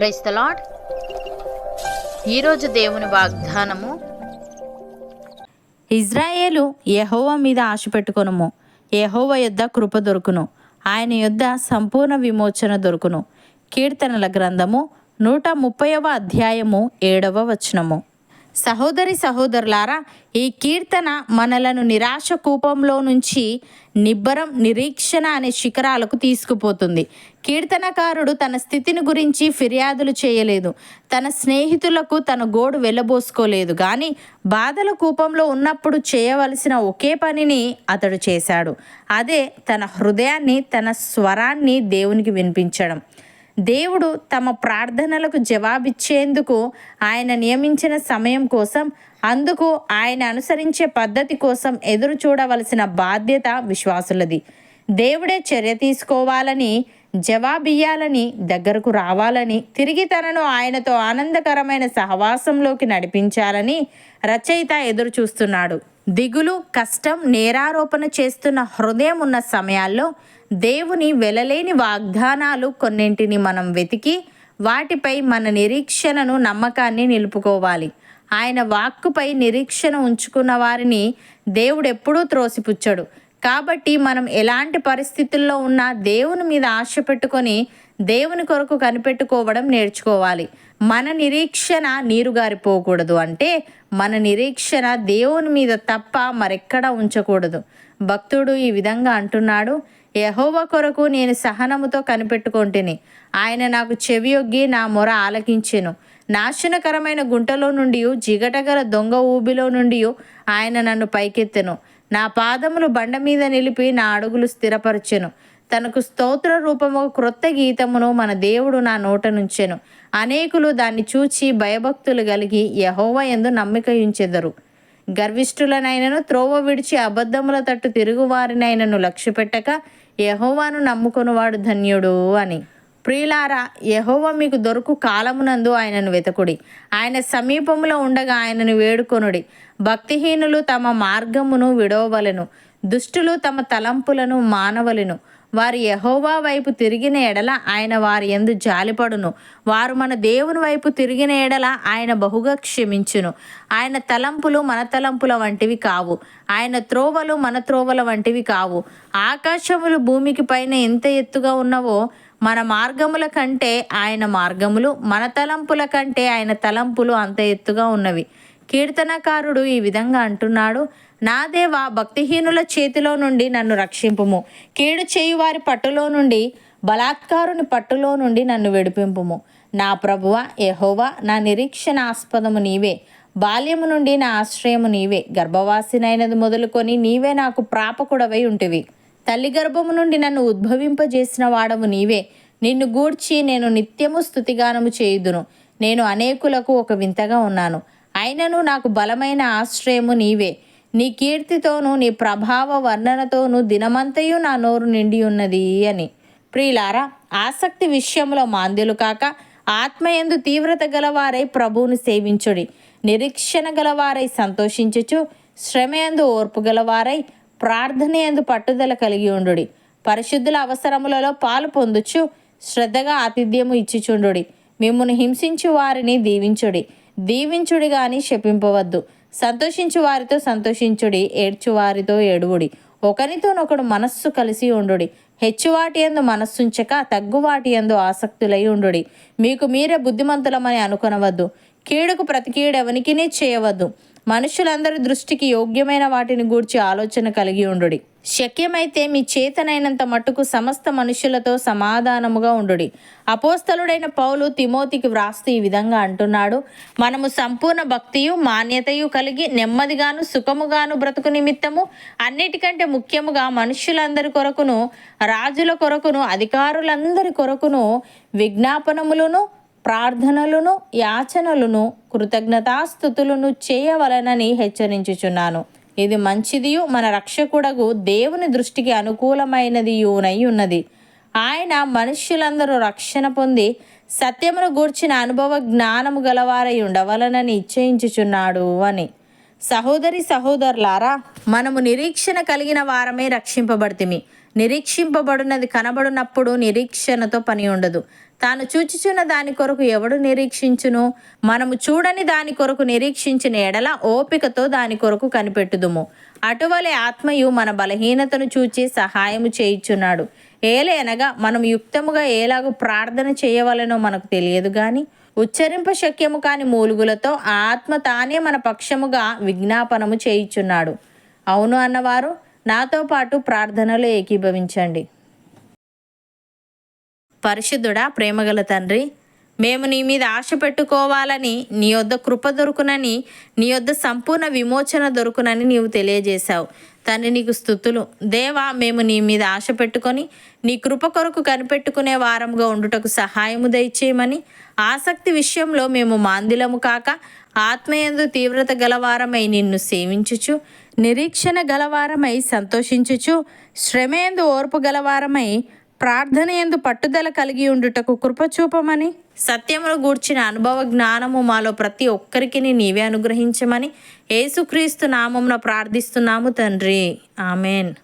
Praise the lord. ఈరోజు దేవుని వాగ్దానము, ఇజ్రాయేలు యెహోవా మీద ఆశ పెట్టుకొనుము. యెహోవా యొద్ద కృప దొరుకును, ఆయన యొద్ద సంపూర్ణ విమోచన దొరుకును. కీర్తనల గ్రంథము 130వ అధ్యాయము 7వ వచనము. సహోదరి సహోదరులారా, ఈ కీర్తన మనలను నిరాశ కూపంలో నుంచి నిబ్బరం, నిరీక్షణ అనే శిఖరాలకు తీసుకుపోతుంది. కీర్తనకారుడు తన స్థితిని గురించి ఫిర్యాదులు చేయలేదు, తన స్నేహితులకు తన గోడు వెళ్ళబోసుకోలేదు. కానీ బాధల కూపంలో ఉన్నప్పుడు చేయవలసిన ఒకే పనిని అతడు చేశాడు. అదే తన హృదయాన్ని, తన స్వరాన్ని దేవునికి వినిపించడం. దేవుడు తమ ప్రార్థనలకు జవాబిచ్చేందుకు ఆయన నియమించిన సమయం కోసం, అందుకు ఆయన అనుసరించే పద్ధతి కోసం ఎదురు చూడవలసిన బాధ్యత విశ్వాసులది. దేవుడే చర్య తీసుకోవాలని, జవాబియ్యాలని, దగ్గరకు రావాలని, తిరిగి తనను ఆయనతో ఆనందకరమైన సహవాసంలోకి నడిపించాలని రచయిత ఎదురు చూస్తున్నాడు. దిగులు, కష్టం, నేరారోపణ చేస్తున్న హృదయం ఉన్న సమయాల్లో దేవుని వెలలేని వాగ్దానాలు కొన్నింటిని మనం వెతికి వాటిపై మన నిరీక్షణను, నమ్మకాన్ని నిలుపుకోవాలి. ఆయన వాక్కుపై నిరీక్షణ ఉంచుకున్న వారిని దేవుడు ఎప్పుడూ త్రోసిపుచ్చడు. కాబట్టి మనం ఎలాంటి పరిస్థితుల్లో ఉన్నా దేవుని మీద ఆశ పెట్టుకొని దేవుని కొరకు కనిపెట్టుకోవడం నేర్చుకోవాలి. మన నిరీక్షణ నీరుగారిపోకూడదు. అంటే మన నిరీక్షణ దేవుని మీద తప్ప మరెక్కడా ఉంచకూడదు. భక్తుడు ఈ విధంగా అంటున్నాడు, యెహోవా కొరకు నేను సహనముతో కనిపెట్టుకొంటిని. ఆయన నాకు చెవియొగ్గి నా మొర ఆలకించెను. నాశనకరమైన గుంటలో నుండి, జిగటగల దొంగ ఊబిలో నుండి ఆయన నన్ను పైకెత్తెను. నా పాదములు బండ మీద నిలిపి నా అడుగులు స్థిరపరచెను. తనకు స్తోత్ర రూపము క్రొత్త గీతమును మన దేవుడు నా నోట నుంచెను. అనేకులు దాన్ని చూచి భయభక్తులు కలిగి యెహోవా యందు నమ్మిక ఉంచెదరు. గర్విష్ఠులనైనను, త్రోవ విడిచి అబద్ధముల తట్టు తిరుగువారినైనను లక్ష్యపెట్టక యెహోవాను నమ్ముకొనువాడు ధన్యుడు అని. ప్రియులారా, యెహోవా మీకు దొరుకు కాలమునందు ఆయనను వెతకుడి. ఆయన సమీపంలో ఉండగా ఆయనను వేడుకొనుడి. భక్తిహీనులు తమ మార్గమును విడవవలెను, దుష్టులు తమ తలంపులను మానవలెను. వారు యెహోవా వైపు తిరిగిన ఎడల ఆయన వారి యందు జాలిపడును. వారు మన దేవుని వైపు తిరిగిన ఎడల ఆయన బహుగా క్షమించును. ఆయన తలంపులు మన తలంపుల వంటివి కావు, ఆయన త్రోవలు మన త్రోవల వంటివి కావు. ఆకాశములు భూమికి పైన ఎంత ఎత్తుగా ఉన్నవో మన మార్గముల కంటే ఆయన మార్గములు, మన తలంపుల కంటే ఆయన తలంపులు అంత ఎత్తుగా ఉన్నవి. కీర్తనకారుడు ఈ విధంగా అంటున్నాడు, నా దేవా, భక్తిహీనుల చేతిలో నుండి నన్ను రక్షింపుము. కీడు చేయువారి పట్టులో నుండి, బలాత్కారుని పట్టులో నుండి నన్ను విడిపింపుము. నా ప్రభువా యెహోవా, నా నిరీక్షణాస్పదము నీవే. బాల్యము నుండి నా ఆశ్రయము నీవే. గర్భవాసినైనది మొదలుకొని నీవే నాకు ప్రాపకుడవై ఉంటివి. తల్లి గర్భము నుండి నన్ను ఉద్భవింపజేసిన వాడము నీవే. నిన్ను గూర్చి నేను నిత్యము స్తుతిగానము చేయుదును. నేను అనేకులకు ఒక వింతగా ఉన్నాను, అయినను నాకు బలమైన ఆశ్రయము నీవే. నీ కీర్తితోనూ నీ ప్రభావ వర్ణనతోనూ దినమంతయు నా నోరు నిండి ఉన్నది అని. ప్రియులారా, ఆసక్తి విషయంలో మాంద్యులు కాక ఆత్మయందు తీవ్రత గలవారై ప్రభువును సేవించుడి. నిరీక్షణ గలవారై సంతోషించుచు, శ్రమయందు ఓర్పు గలవారై ప్రార్థనయందు పట్టుదల కలిగి ఉండుడి. పరిశుద్ధుల అవసరములలో పాలు పొందుచు శ్రద్ధగా ఆతిథ్యము ఇచ్చిచుండుడి. మిమ్మును హింసించు వారిని దీవించుడి. దీవించుడి గాని శపింపవద్దు. సంతోషించు వారితో సంతోషించుడి, ఏడ్చు వారితో ఏడువుడి. ఒకరితోనొకడు మనస్సు కలిసి ఉండుడి. హెచ్చువాటి యందు మనస్సుంచక తగ్గువాటి యందు ఆసక్తులై ఉండుడి. మీకు మీరే బుద్ధిమంతులమని అనుకొనవద్దు. కీడుకు ప్రతి కీడెవనికినీ చేయవద్దు. మనుషులందరి దృష్టికి యోగ్యమైన వాటిని గూర్చి ఆలోచన కలిగి ఉండుడి. శక్యమైతే మీ చేతనైనంత మట్టుకు సమస్త మనుషులతో సమాధానముగా ఉండుడి. అపోస్తలుడైన పౌలు తిమోతికి వ్రాస్తూ ఈ విధంగా అంటున్నాడు, మనము సంపూర్ణ భక్తియు మాన్యతయు కలిగి నెమ్మదిగాను సుఖముగాను బ్రతుకు నిమిత్తము, అన్నిటికంటే ముఖ్యముగా మనుష్యులందరి కొరకును, రాజుల కొరకును, అధికారులందరి కొరకును విజ్ఞాపనములను, ప్రార్థనలను, యాచనలను, కృతజ్ఞతాస్థుతులను చేయవలనని హెచ్చరించుచున్నాను. ఇది మంచిదియు మన రక్షకుడగు దేవుని దృష్టికి అనుకూలమైనదియునై ఉన్నది. ఆయన మనుష్యులందరూ రక్షణ పొంది సత్యమును గూర్చిన అనుభవ జ్ఞానము గలవారై ఉండవలనని ఇచ్చయించుచున్నాడు అని. సహోదరి సహోదరులారా, మనము నిరీక్షణ కలిగిన వారమే రక్షింపబడితిమి. నిరీక్షింపబడినది కనబడినప్పుడు నిరీక్షణతో పని ఉండదు. తాను చూచుచున్న దాని కొరకు ఎవడు నిరీక్షించును? మనము చూడని దాని కొరకు నిరీక్షించిన ఎడల ఓపికతో దాని కొరకు కనిపెట్టుదుము. అటువలే ఆత్మయు మన బలహీనతను చూచి సహాయము చేయుచున్నాడు. ఏలయనగా మనం యుక్తముగా ఎలాగూ ప్రార్థన చేయవలెనో మనకు తెలియదు గాని ఉచ్చరింప శక్యము కాని మూలుగులతో ఆత్మ తానే మన పక్షముగా విజ్ఞాపనము చేయుచున్నాడు. అవును అన్నవారు నాతో పాటు ప్రార్థనలో ఏకీభవించండి. పరిశుద్ధుడా, ప్రేమగల తండ్రి, మేము నీ మీద ఆశ పెట్టుకోవాలని, నీ యొద్ద కృప దొరుకునని, నీ యొద్ద సంపూర్ణ విమోచన దొరుకునని నీవు తెలియజేశావు. తండ్రి, నీకు స్తుతులు. దేవా, మేము నీ మీద ఆశ పెట్టుకొని నీ కృప కొరకు కనిపెట్టుకునే వారంగా ఉండుటకు సహాయము దయచేయమని, ఆసక్తి విషయంలో మేము మాందిలము కాక ఆత్మయందు తీవ్రత గలవారమై నిన్ను సేవించుచు, నిరీక్షణ గలవారమై సంతోషించుచు, శ్రమయందు ఓర్పు గలవారమై ప్రార్థన యందు పట్టుదల కలిగి ఉండుటకు కృపచూపమని, సత్యమును గూర్చిన అనుభవ జ్ఞానము మాలో ప్రతి ఒక్కరికి నీవే అనుగ్రహించమని యేసుక్రీస్తు నామమున ప్రార్థిస్తున్నాము తండ్రి. ఆమెన్.